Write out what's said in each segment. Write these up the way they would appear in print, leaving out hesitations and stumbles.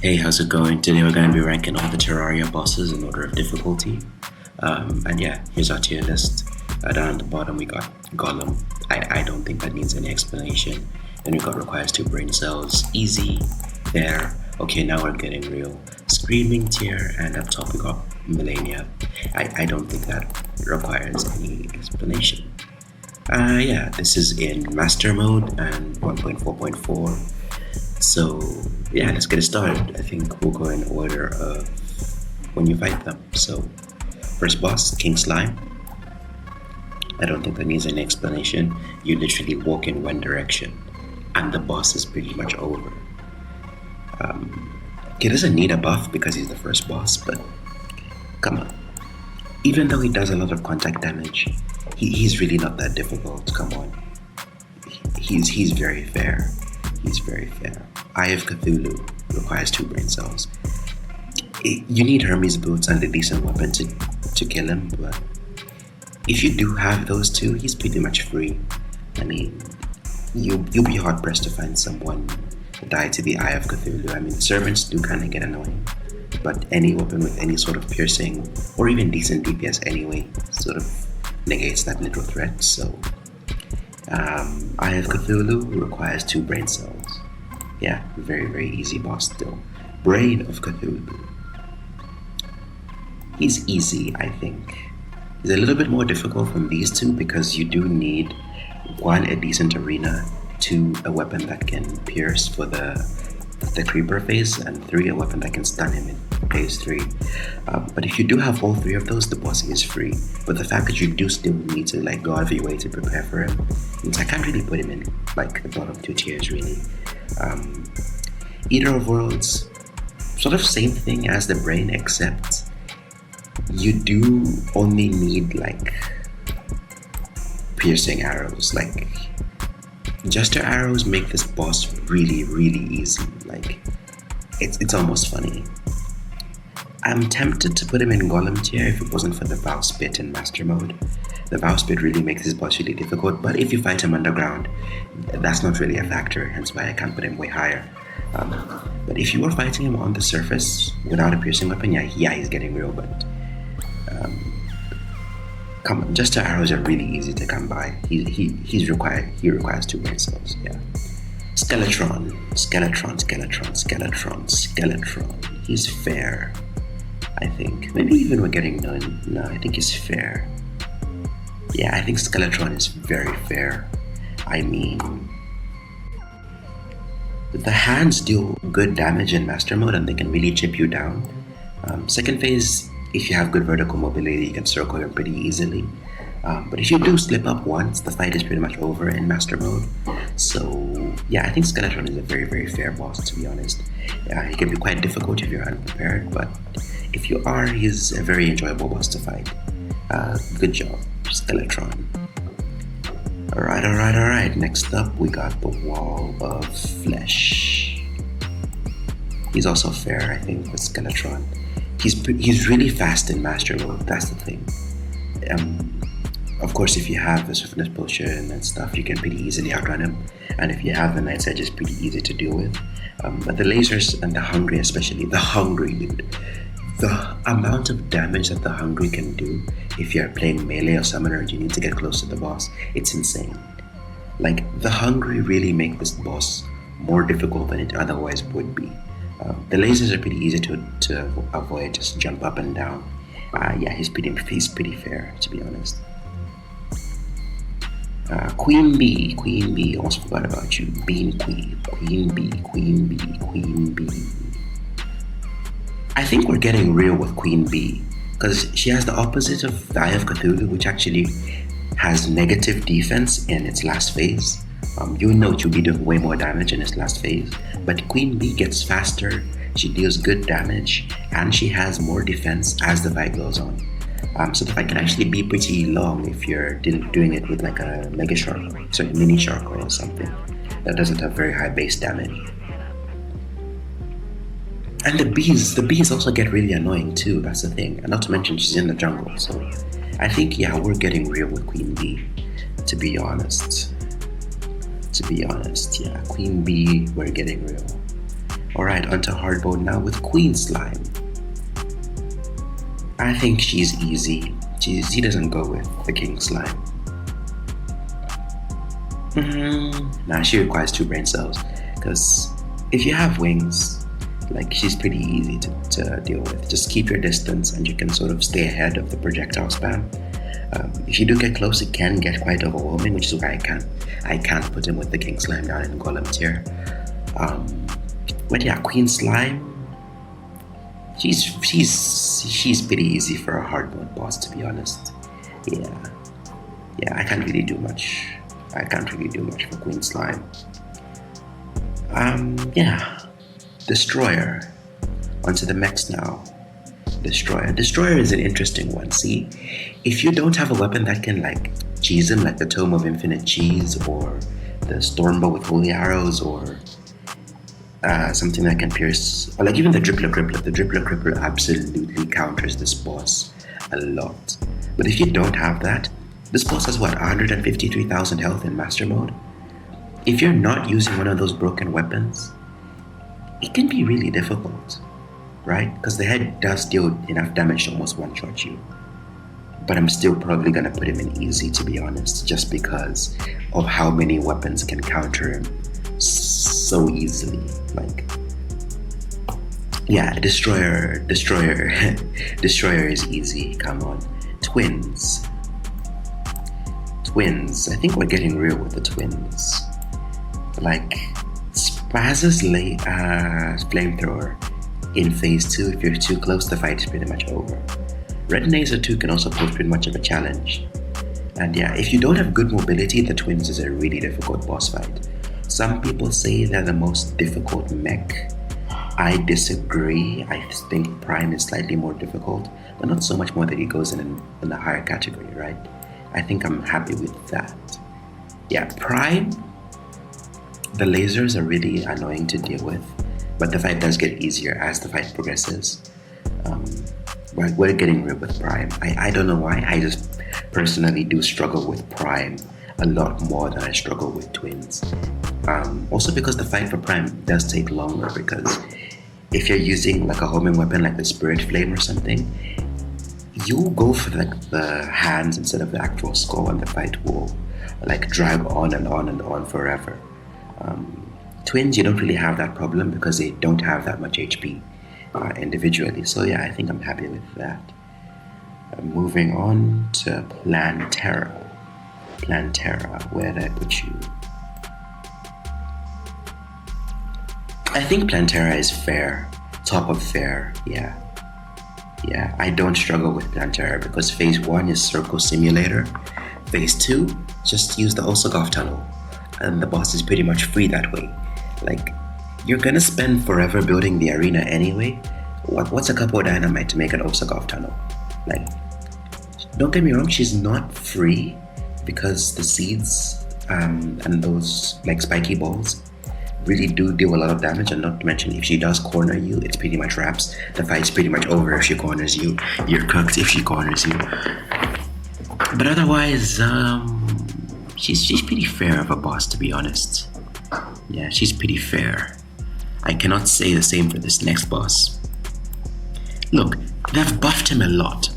Hey, how's it going? Today we're going to be ranking all the Terraria bosses in order of difficulty. And yeah, here's our tier list. Down at the bottom we got Golem. I don't think that needs any explanation. Then we got requires 2 brain cells. Easy, fair. Okay, now we're getting real. Screaming tier, and up top we got Millennia. I don't think that requires any explanation. Yeah, this is in master mode and 1.4.4. So yeah, let's get it started. I think we'll go in order of when you fight them. So first boss, King Slime. I don't think that needs any explanation. You literally walk in one direction and the boss is pretty much over. He doesn't need a buff because he's the first boss, but come on. Even though he does a lot of contact damage, he's really not that difficult. Come on. He's very fair. He's very fair. Eye of Cthulhu requires 2 brain cells. You need Hermes boots and a decent weapon to kill him, but if you do have those two, he's pretty much free. I mean, you'll be hard pressed to find someone die to the Eye of Cthulhu. I mean, servants do kind of get annoying, but any weapon with any sort of piercing or even decent DPS anyway sort of negates that little threat. So Eye of Cthulhu requires 2 brain cells. Yeah, very easy boss still. Brain of Cthulhu. He's easy, I think. He's a little bit more difficult from these two because you do need 1, a decent arena, 2, a weapon that can pierce for the creeper phase, and 3, a weapon that can stun him in phase 3. But if you do have all 3 of those, the boss is free. But the fact that you do still need to go out of your way to prepare for him means I can't really put him in the bottom 2 tiers really. Eater of Worlds, sort of same thing as the brain, except you do only need piercing arrows. Jester arrows make this boss really easy. It's almost funny. I'm tempted to put him in Golem tier if it wasn't for the Vow Spit in Master Mode. The Vow Spit really makes this boss really difficult, but if you fight him underground, that's not really a factor, hence why I can't put him way higher. But if you were fighting him on the surface without a piercing weapon, yeah, he's getting real, but come on, Jester arrows are really easy to come by. He requires 2 brain cells, yeah. Skeletron. He's fair, I think. Maybe even we're getting none. No, I think he's fair. Yeah, I think Skeletron is very fair. I mean, the hands deal good damage in Master Mode and they can really chip you down. Second phase, if you have good vertical mobility, you can circle him pretty easily. But if you do slip up once, the fight is pretty much over in Master Mode. So yeah, I think Skeletron is a very fair boss, to be honest. He can be quite difficult if you're unprepared, but if you are, he's a very enjoyable boss to fight. Good job, Skeletron. Alright. Next up, we got the Wall of Flesh. He's also fair, I think, with Skeletron. He's really fast in Master Mode, that's the thing. Of course, if you have the Swiftness Potion and stuff, you can pretty easily outrun him. And if you have the Night's Edge, it's pretty easy to deal with. But the lasers and the Hungry especially, the Hungry dude. The amount of damage that the Hungry can do if you're playing melee or summoner and you need to get close to the boss, it's insane. The Hungry really make this boss more difficult than it otherwise would be. The lasers are pretty easy to avoid, just jump up and down. Yeah, he's pretty fair, to be honest. Queen Bee, almost forgot about you. Queen Bee. I think we're getting real with Queen Bee, because she has the opposite of the Eye of Cthulhu, which actually has negative defense in its last phase. You know she'll be doing way more damage in its last phase, but Queen Bee gets faster, she deals good damage, and she has more defense as the fight goes on. So the fight can actually be pretty long if you're doing it with a mini shark or something that doesn't have very high base damage. And the bees also get really annoying too, that's the thing. And not to mention she's in the jungle, so I think, yeah, we're getting real with Queen Bee, to be honest. Yeah, Queen Bee, we're getting real. Alright, onto hard mode now with Queen Slime. I think she's easy. He doesn't go with the King Slime. Nah, she requires 2 brain cells. Because if you have wings, like, she's pretty easy to deal with. Just keep your distance and you can sort of stay ahead of the projectile spam. If you do get close, it can get quite overwhelming, which is why I can't put him with the King Slime down in Golem tier. But yeah, Queen Slime, she's pretty easy for a hard mode boss, to be honest. Yeah, I can't really do much. For Queen Slime. Yeah, Destroyer. Onto the mechs now. Destroyer is an interesting one. See, if you don't have a weapon that can like cheese him, like the Tome of Infinite Cheese or the Stormbow with Holy Arrows, or something that can pierce, or like even the Drippler Crippler. The Drippler Crippler absolutely counters this boss a lot. But if you don't have that, this boss has what, 153,000 health in Master Mode? If you're not using one of those broken weapons, it can be really difficult, right? Because the head does deal enough damage to almost one-shot you. But I'm still probably gonna put him in easy, to be honest, just because of how many weapons can counter him so easily. Like, yeah, Destroyer is easy. Come on. Twins. I think we're getting real with the twins. Like, Spaz's flamethrower in phase 2, if you're too close, the fight is pretty much over. Red Naser 2 can also pose pretty much of a challenge. And yeah, if you don't have good mobility, the twins is a really difficult boss fight. Some people say they're the most difficult mech. I disagree. I think Prime is slightly more difficult, but not so much more that he goes in a higher category, right? I think I'm happy with that. Yeah, Prime, the lasers are really annoying to deal with, but the fight does get easier as the fight progresses. We're getting real with Prime. I don't know why, I just personally do struggle with Prime a lot more than I struggle with Twins. Also because the fight for Prime does take longer, because if you're using like a homing weapon like the Spirit Flame or something, you go for like the hands instead of the actual skull, and the fight will like drag on and on and on forever. Twins, you don't really have that problem because they don't have that much HP individually. So yeah, I think I'm happy with that. Moving on to Plantera. Where did I put you? I think Plantera is fair, top of fair. Yeah, I don't struggle with Plantera because phase 1 is Circle Simulator. Phase 2, just use the Osagov tunnel, and the boss is pretty much free that way. Like, you're gonna spend forever building the arena anyway. What's a couple of dynamite to make an Osagov tunnel? Like, don't get me wrong, she's not free because the seeds and those like spiky balls really do deal a lot of damage, and not to mention if she does corner you, it's pretty much wraps. The fight's pretty much over if she corners you. You're cooked if she corners you. But otherwise, she's pretty fair of a boss, to be honest. Yeah, she's pretty fair. I cannot say the same for this next boss. Look, they've buffed him a lot.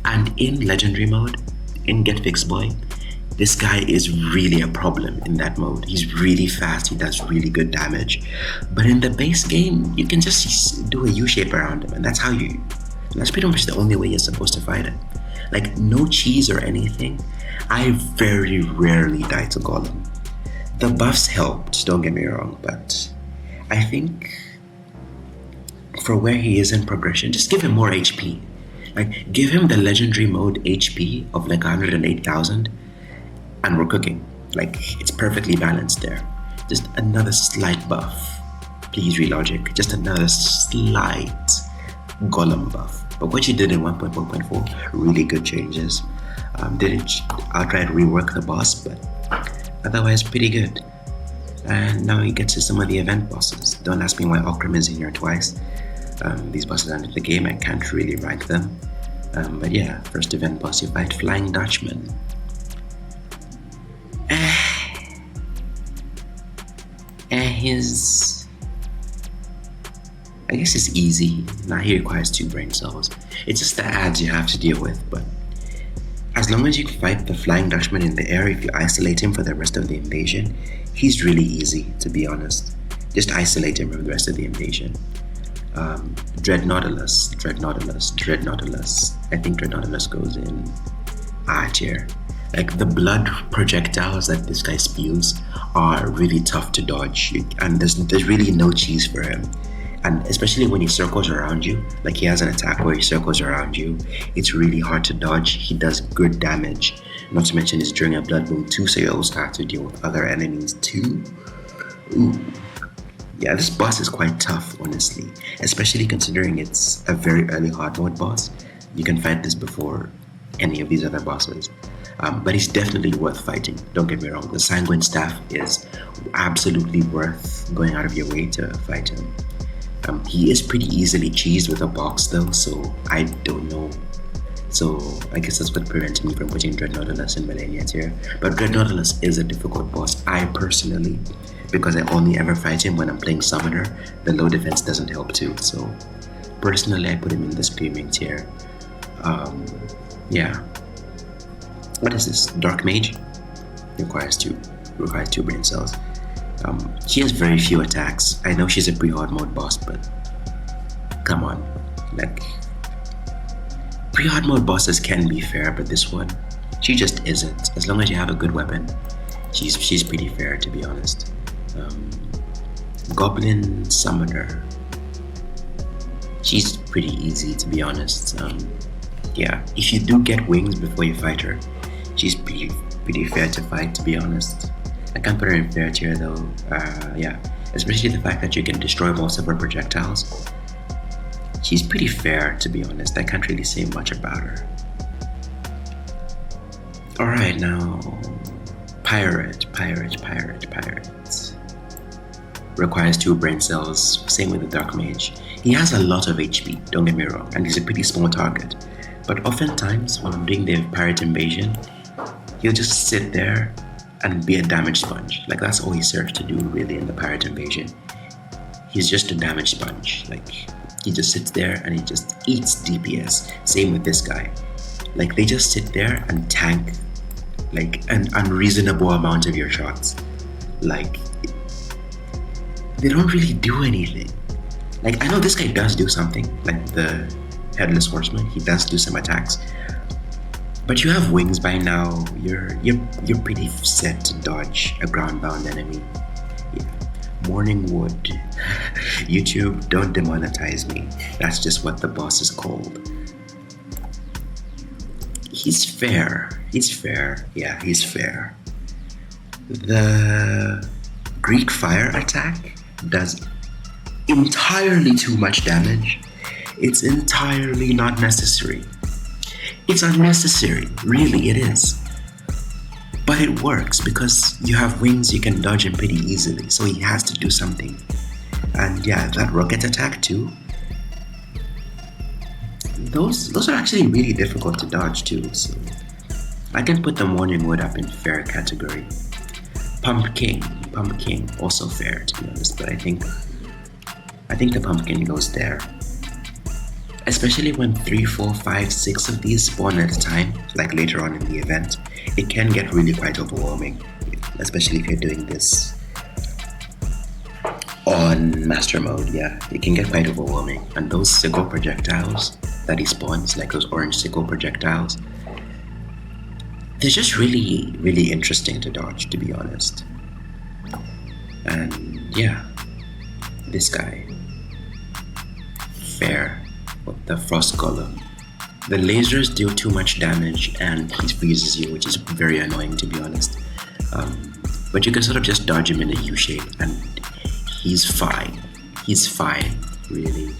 And in Legendary mode, in Get Fix Boy, this guy is really a problem in that mode. He's really fast, he does really good damage. But in the base game, you can just do a U-shape around him, and that's pretty much the only way you're supposed to fight him. Like, no cheese or anything. I very rarely die to Golem. The buffs helped, don't get me wrong, but I think for where he is in progression, just give him more HP. Like, give him the Legendary mode HP of like 108,000, and we're cooking. Like, it's perfectly balanced there. Just another slight buff. Please, Relogic. Just another slight Golem buff. But what you did in 1.1.4, really good changes. Didn't outright rework the boss, but otherwise pretty good. And now we get to some of the event bosses. Don't ask me why Okram is in here twice. These bosses under the game, I can't really rank them. But yeah, first event boss, you fight Flying Dutchman. I guess it's easy. Now he requires 2 brain cells. It's just the ads you have to deal with, but as long as you fight the Flying Dutchman in the air, if you isolate him for the rest of the invasion, he's really easy, to be honest. Just isolate him from the rest of the invasion. Dreadnoughtalus. I think Dreadnoughtalus goes in A tier. Like the blood projectiles that this guy spews are really tough to dodge, and there's really no cheese for him. And especially when he circles around you, like he has an attack where he circles around you, it's really hard to dodge. He does good damage. Not to mention it's during a blood moon too, so you also have to deal with other enemies too. Ooh. Yeah, this boss is quite tough, honestly, especially considering it's a very early hard mode boss. You can fight this before any of these other bosses. But he's definitely worth fighting, don't get me wrong. The Sanguine Staff is absolutely worth going out of your way to fight him. He is pretty easily cheesed with a box though, so I don't know. So I guess that's what prevented me from putting Dreadnoughtalus in Millennia tier. But Dreadnoughtalus is a difficult boss. I personally, because I only ever fight him when I'm playing Summoner, the low defense doesn't help too. So personally I put him in the Screaming tier. Yeah. What is this? Dark Mage? Requires two brain cells. She has very few attacks. I know she's a pre-hard mode boss, but come on. Like, pre-hard mode bosses can be fair, but this one, she just isn't. As long as you have a good weapon, she's pretty fair, to be honest. Goblin Summoner. She's pretty easy, to be honest. Yeah, if you do get wings before you fight her, she's pretty fair to fight, to be honest. I can't put her in fair tier though. Yeah, especially the fact that you can destroy most of her projectiles. She's pretty fair, to be honest. I can't really say much about her. Alright, now Pirate. Requires 2 brain cells, same with the Dark Mage. He has a lot of HP, don't get me wrong, and he's a pretty small target. But oftentimes, when I'm doing the Pirate Invasion, he'll just sit there and be a damage sponge. Like, that's all he serves to do, really, in the Pirate Invasion. He's just a damage sponge. Like, he just sits there and he just eats DPS. Same with this guy. Like, they just sit there and tank, like, an unreasonable amount of your shots. Like, they don't really do anything. Like, I know this guy does do something, like the Headless Horseman, he does do some attacks. But you have wings by now, you're pretty set to dodge a ground-bound enemy. Yeah. Morningwood. YouTube, don't demonetize me. That's just what the boss is called. He's fair. Yeah, he's fair. The Greek Fire attack does entirely too much damage. It's entirely not necessary. It's unnecessary, really it is. But it works because you have wings, you can dodge him pretty easily, so he has to do something. And yeah, that rocket attack too. Those are actually really difficult to dodge too, so I can put the Morningwood up in fair category. Pumpkin, also fair to be honest, but I think the Pumpkin goes there. Especially when 3, 4, 5, 6 of these spawn at a time, like later on in the event, it can get really quite overwhelming, especially if you're doing this on Master Mode. Yeah, it can get quite overwhelming. And those sickle projectiles that he spawns, like those orange sickle projectiles, they're just really, really interesting to dodge, to be honest. And yeah, this guy, fair. The Frost Golem. The lasers do too much damage and he freezes you, which is very annoying, to be honest. But you can sort of just dodge him in a U shape and he's fine. Really.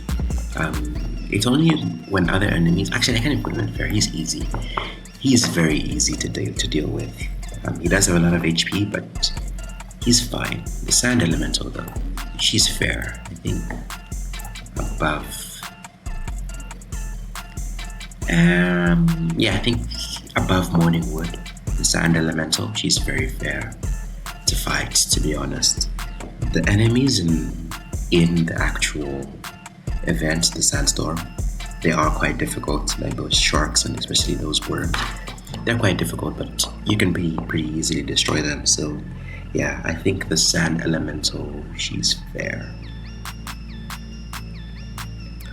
It's only when other enemies... Actually, I can't even put him in fair. He's easy. He's very easy to deal with. He does have a lot of HP, but he's fine. The Sand Elemental, though, she's fair. I think above... yeah, I think above Morningwood, the Sand Elemental, she's very fair to fight, to be honest. The enemies in the actual events, the sandstorm. They are quite difficult, like those sharks and especially those worms. They're quite difficult, but you can pretty easily destroy them. So, yeah, I think the sand elemental, she's fair.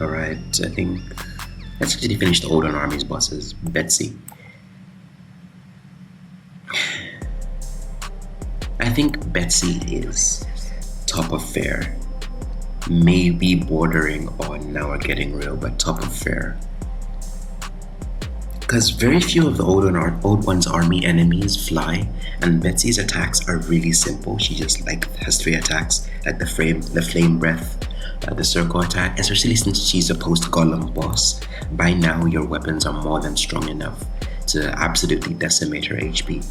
Alright, I think let's actually finish the Odin Army's bosses. Betsy. I think Betsy is top of fair. Maybe bordering on Now We're Getting Real, but top of fair. Because very few of the Old One's army enemies fly, and Betsy's attacks are really simple. She just has 3 attacks, like the flame breath, the circle attack, especially since she's a post-golem boss. By now, your weapons are more than strong enough to absolutely decimate her HP.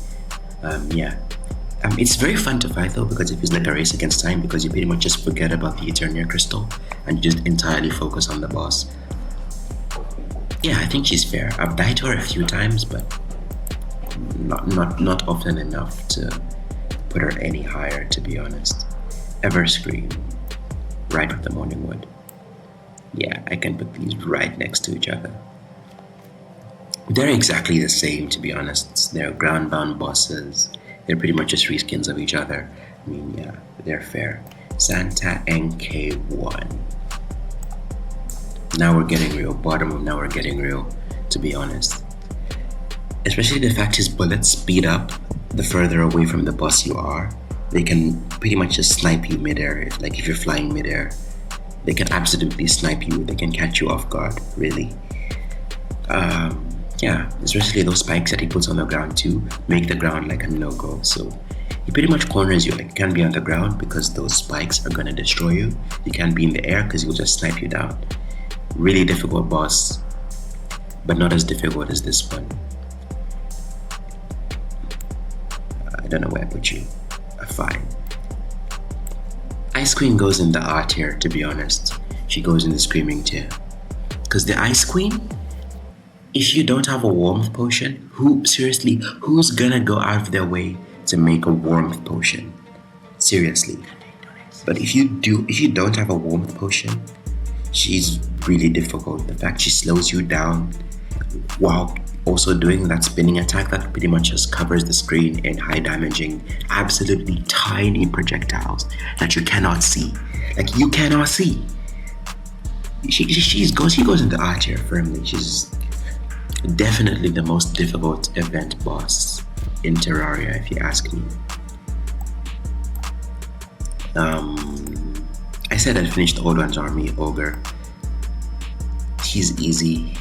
It's very fun to fight though, because it feels like a race against time, because you pretty much just forget about the Eternia Crystal and you just entirely focus on the boss. Yeah, I think she's fair. I've died to her a few times, but not often enough to put her any higher, to be honest. Everscream, right with the Morning Wood. Yeah, I can put these right next to each other. They're exactly the same, to be honest. They're ground-bound bosses. They're pretty much just reskins of each other. I mean, yeah, they're fair. Santa NK1. Now We're Getting Real. Bottom of Now We're Getting Real, to be honest. Especially the fact his bullets speed up the further away from the boss you are. They can pretty much just snipe you midair. If you're flying midair, they can absolutely snipe you. They can catch you off guard, really. Yeah, especially those spikes that he puts on the ground too make the ground like a no-go. So he pretty much corners you. You can't be on the ground because those spikes are gonna destroy you. You can't be in the air because he'll just snipe you down. Really difficult boss, but not as difficult as this one. I don't know where I put you. Fine. Ice Queen goes in the R tier, to be honest. She goes in the Screaming tier. Because the Ice Queen, if you don't have a warmth potion, who's gonna go out of their way to make a warmth potion? Seriously. But if you don't have a warmth potion, she's really difficult. The fact she slows you down while also doing that spinning attack that pretty much just covers the screen in high damaging, absolutely tiny projectiles that you cannot see. You cannot see. She goes in the R tier firmly. She's definitely the most difficult event boss in Terraria, if you ask me. I said I'd finished Old One's army, Ogre. He's easy.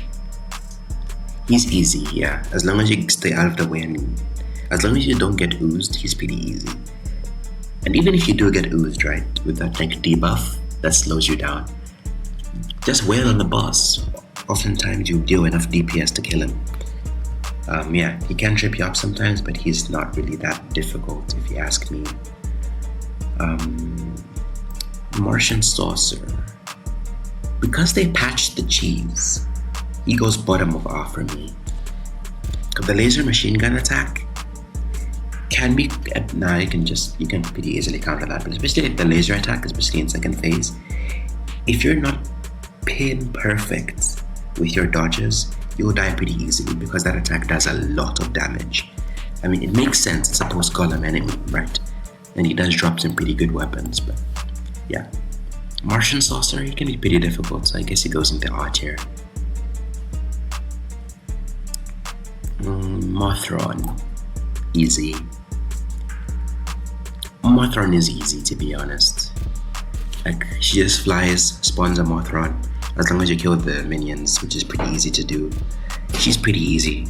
Yeah. As long as you stay out of the way and as long as you don't get oozed, he's pretty easy. And even if you do get oozed, right, with that debuff that slows you down, just wail on the boss. Oftentimes you deal enough DPS to kill him. Yeah, he can trip you up sometimes, but he's not really that difficult, if you ask me. Martian Saucer. Because they patched the cheese, he goes bottom of R for me. The laser machine gun attack can be, you can pretty easily counter that, but especially the laser attack, especially in second phase, if you're not pin perfect with your dodges, you'll die pretty easily because that attack does a lot of damage. I mean, it makes sense, it's a post-golem enemy, right? And he does drop some pretty good weapons, but yeah. Martian Saucer, he can be pretty difficult, so I guess he goes into R tier. Mothron, easy. Mothron is easy, to be honest. She just flies, spawns a Mothron. As long as you kill the minions, which is pretty easy to do, she's pretty easy.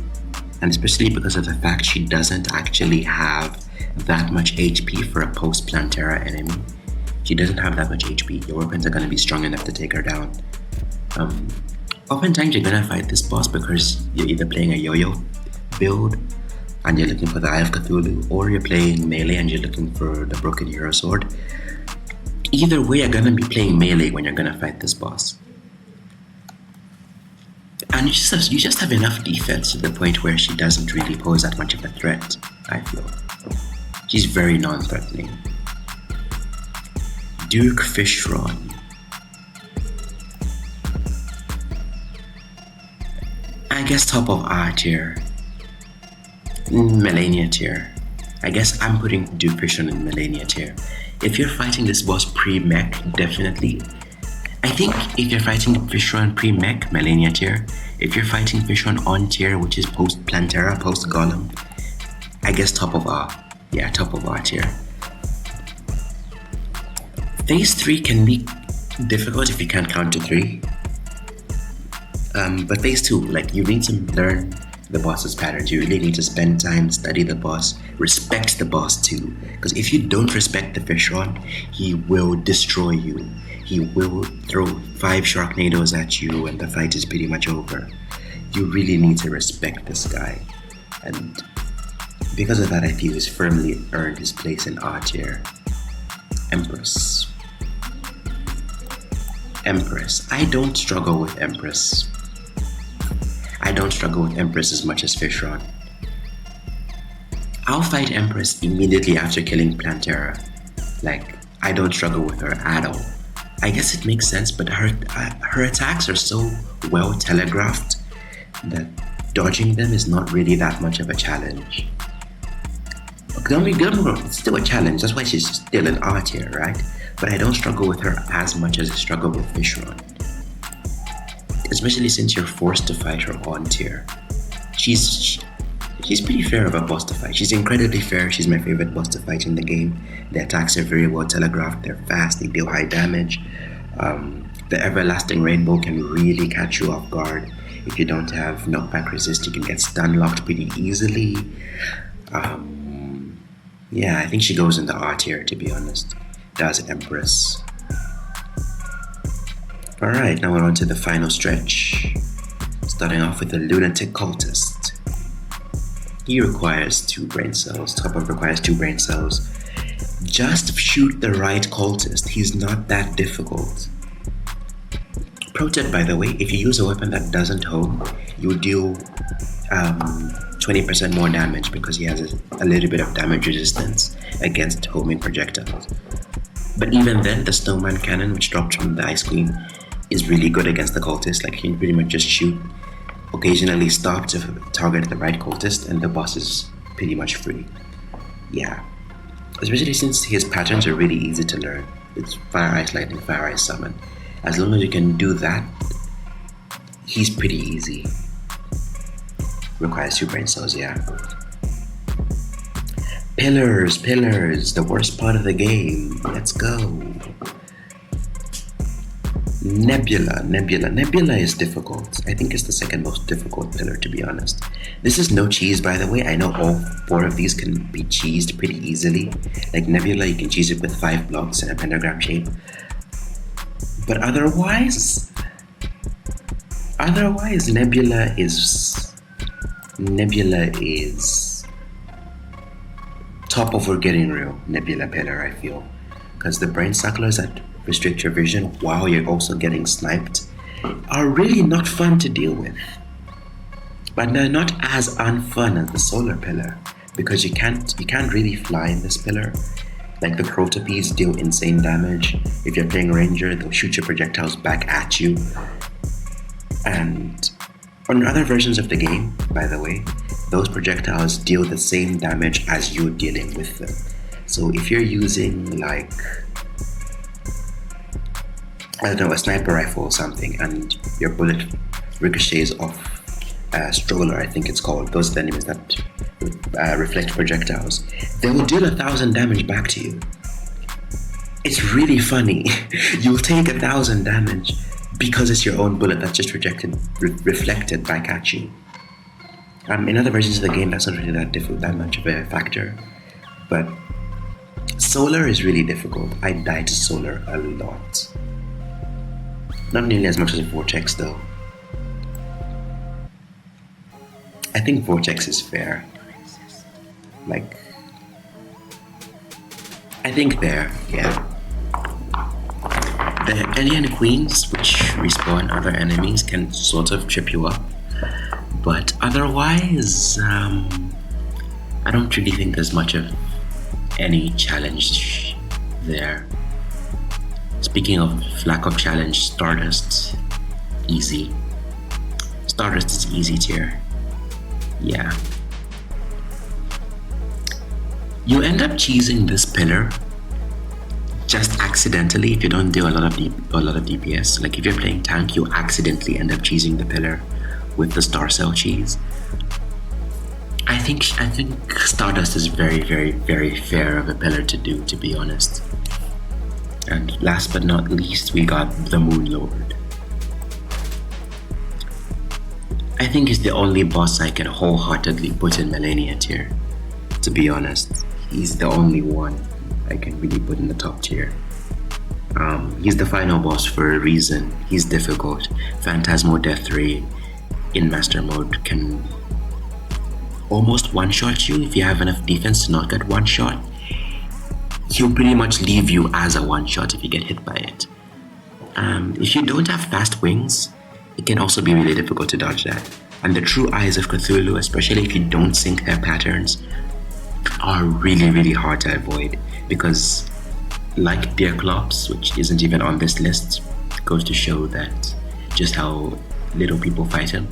And especially because of the fact she doesn't actually have that much HP for a post-Plantera enemy. She doesn't have that much HP. Your weapons are going to be strong enough to take her down. Oftentimes you're going to fight this boss because you're either playing a yo-yo build and you're looking for the Eye of Cthulhu, or you're playing melee and you're looking for the Broken Hero Sword. Either way, you're going to be playing melee when you're going to fight this boss. And you just have enough defense to the point where she doesn't really pose that much of a threat, I feel. She's very non-threatening. Duke Fishron. I guess top of R tier. Melania tier. I guess I'm putting Dupration in Melania tier. If you're fighting this boss pre-mech, definitely. I think if you're fighting Fishron pre-mech, Melania tier. If you're fighting Fishron on tier, which is post Plantera, post Golem, I guess top of R. Yeah, top of R tier. Phase 3 can be difficult if you can't count to 3. But phase 2, like, you need to learn the boss's patterns. You really need to spend time, study the boss, respect the boss too. Because if you don't respect the Fishron, he will destroy you. He will throw 5 Sharknadoes at you and the fight is pretty much over. You really need to respect this guy. And because of that, I feel he's firmly earned his place in R tier. Empress. I don't struggle with Empress. I don't struggle with Empress as much as Fishron. I'll fight Empress immediately after killing Plantera. Like, I don't struggle with her at all. I guess it makes sense, but her attacks are so well telegraphed that dodging them is not really that much of a challenge. Don't get me wrong, it's still a challenge, that's why she's still an R tier, right? But I don't struggle with her as much as I struggle with Fishron. Especially since you're forced to fight her on tier. She's pretty fair of a boss to fight. She's incredibly fair. She's my favorite boss to fight in the game. The attacks are very well telegraphed. They're fast. They deal high damage. The Everlasting Rainbow can really catch you off guard. If you don't have knockback resist, you can get stun locked pretty easily. Yeah, I think she goes in the R tier, to be honest. Does Empress. Alright, now we're on to the final stretch. Starting off with the Lunatic Cultist. He requires 2 brain cells. Top of requires 2 brain cells. Just shoot the right cultist. He's not that difficult. Pro tip, by the way, if you use a weapon that doesn't home, you deal 20% more damage because he has a little bit of damage resistance against homing projectiles. But even then, the Snowman Cannon, which drops from the Ice Queen, is really good against the cultist. Like, he can pretty much just shoot, occasionally stop to target the right cultist, and the boss is pretty much free. Yeah. Especially since his patterns are really easy to learn. It's Fire Ice Lightning, Fire Ice Summon. As long as you can do that, he's pretty easy. Requires 2 brain cells, yeah. Pillars, the worst part of the game. Let's go. Nebula is difficult. I think it's the second most difficult pillar, to be honest. This is no cheese, by the way. I know all 4 of these can be cheesed pretty easily. Like Nebula, you can cheese it with 5 blocks in a pentagram shape. But otherwise, Nebula is top of We're Getting Real Nebula pillar, I feel. Because the brain sucklers that restrict your vision while you're also getting sniped are really not fun to deal with. But they're not as unfun as the solar pillar, because you can't really fly in this pillar. Like the Crotopies deal insane damage. If you're playing Ranger, they'll shoot your projectiles back at you. And on other versions of the game, by the way, those projectiles deal the same damage as you dealing with them. So if you're using, like, I don't know, a sniper rifle or something, and your bullet ricochets off a stroller, I think it's called, those are the enemies that reflect projectiles, they will deal 1,000 damage back to you. It's really funny. You'll take 1,000 damage because it's your own bullet that's just reflected back at you. In other versions of the game, that's not really that much of a factor. But solar is really difficult. I die to solar a lot. Not nearly as much as Vortex, though. I think Vortex is fair. Like, I think fair, yeah. The Alien Queens, which respawn other enemies, can sort of trip you up. But otherwise, I don't really think there's much of any challenge there. Speaking of lack of challenge, Stardust, easy. Stardust is easy tier. Yeah. You end up cheesing this pillar just accidentally if you don't do a lot of DPS. Like if you're playing tank, you accidentally end up cheesing the pillar with the star cell cheese. I think Stardust is very, very, very fair of a pillar to do, to be honest. And last but not least, we got the Moon Lord. I think he's the only boss I can wholeheartedly put in Millennia tier, to be honest. He's the only one I can really put in the top tier. He's the final boss for a reason. He's difficult. Phantasmo Death Ray in Master Mode can almost one-shot you if you have enough defense to not get one-shot. He'll pretty much leave you as a one-shot if you get hit by it. If you don't have fast wings, it can also be really difficult to dodge that. And the true eyes of Cthulhu, especially if you don't sync their patterns, are really, really hard to avoid, because like Deerclops, which isn't even on this list, goes to show that just how little people fight him.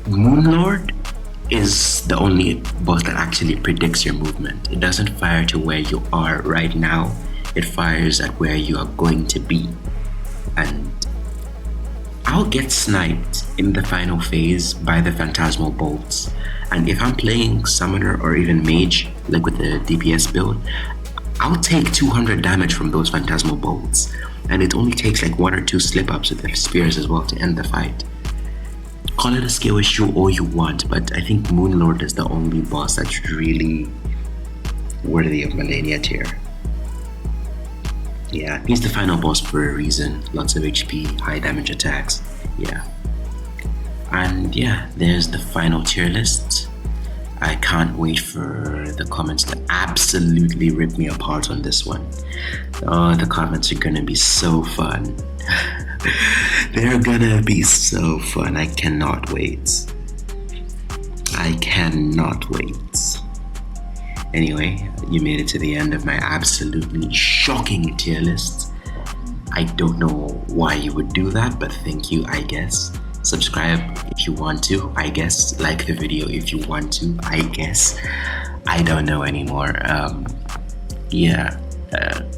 Moonlord is the only boss that actually predicts your movement. It doesn't fire to where you are right now, it fires at where you are going to be. And I'll get sniped in the final phase by the Phantasmal Bolts. And if I'm playing Summoner or even Mage, like with the DPS build, I'll take 200 damage from those Phantasmal Bolts. And it only takes like 1 or 2 slip-ups with the spears as well to end the fight. Call it a skill issue all you want, but I think Moonlord is the only boss that's really worthy of Millennia tier. Yeah, he's the final boss for a reason. Lots of HP, high damage attacks. Yeah. And yeah, there's the final tier list. I can't wait for the comments to absolutely rip me apart on this one. Oh, the comments are gonna be so fun. They're gonna be so fun. I cannot wait. I cannot wait. Anyway, you made it to the end of my absolutely shocking tier list. I don't know why you would do that, but thank you, I guess. Subscribe if you want to, I guess. Like the video if you want to, I guess. I don't know anymore. Yeah.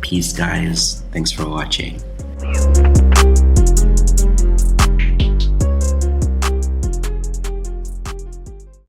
Peace, guys. Thanks for watching.